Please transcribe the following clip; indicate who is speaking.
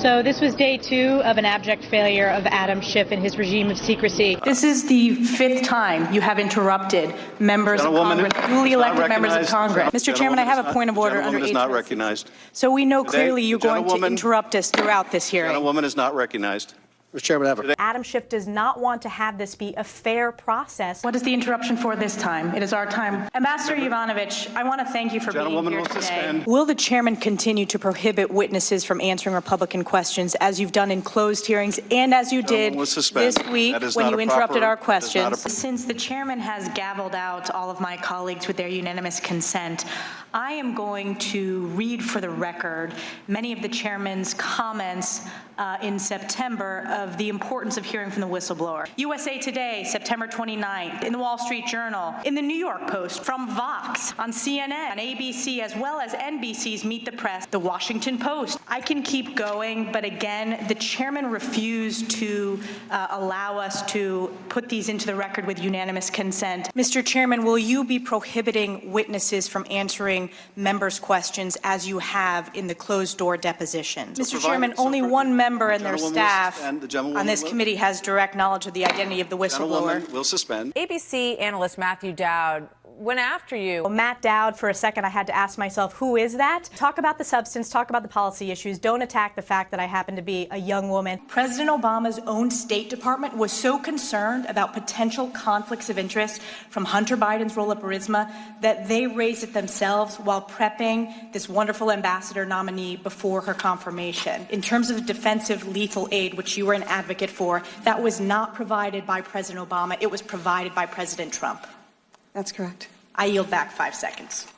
Speaker 1: So this was day 2 of an abject failure of Adam Schiff and his regime of secrecy.
Speaker 2: This is the 5th time you have interrupted members of Congress, duly elected members of Congress. Mr. Chairman, I have a point of order under
Speaker 3: Gentlewoman is not recognized.
Speaker 2: So we know clearly you're going to interrupt us throughout this hearing.
Speaker 3: Gentlewoman is not recognized.
Speaker 4: Mr. Chairman,
Speaker 5: Adam Schiff does not want to have this be a fair process.
Speaker 2: What is the interruption for this time? It is our time. Ambassador Yovanovitch, I want to thank you for being here today.
Speaker 3: Suspend.
Speaker 2: Will the chairman continue to prohibit witnesses from answering Republican questions as you've done in closed hearings and as you did this week when you interrupted our questions? Since the chairman has gavelled out all of my colleagues with their unanimous consent, I am going to read for the record many of the chairman's comments in September of the importance of hearing from the whistleblower. USA Today, September 29th, in the Wall Street Journal, in the New York Post, from Vox, on CNN, on ABC, as well as NBC's Meet the Press, the Washington Post. I can keep going, but again, the chairman refused to allow us to put these into the record with unanimous consent. Mr. Chairman, will you be prohibiting witnesses from answering members' questions as you have in the closed-door deposition? Mr. Chairman, only one member and their staff on this committee has direct knowledge of the identity of the whistleblower.
Speaker 3: Gentlewoman will suspend.
Speaker 6: ABC analyst Matthew Dowd went after you.
Speaker 5: Well, Matt Dowd, for a second, I had to ask myself, who is that? Talk about the substance, talk about the policy issues. Don't attack the fact that I happen to be a young woman.
Speaker 2: President Obama's own State Department was so concerned about potential conflicts of interest from Hunter Biden's role at Burisma that they raised it themselves while prepping this wonderful ambassador nominee before her confirmation. In terms of defensive lethal aid, which you were an advocate for, that was not provided by President Obama. It was provided by President Trump.
Speaker 7: That's correct.
Speaker 2: I yield back 5 seconds.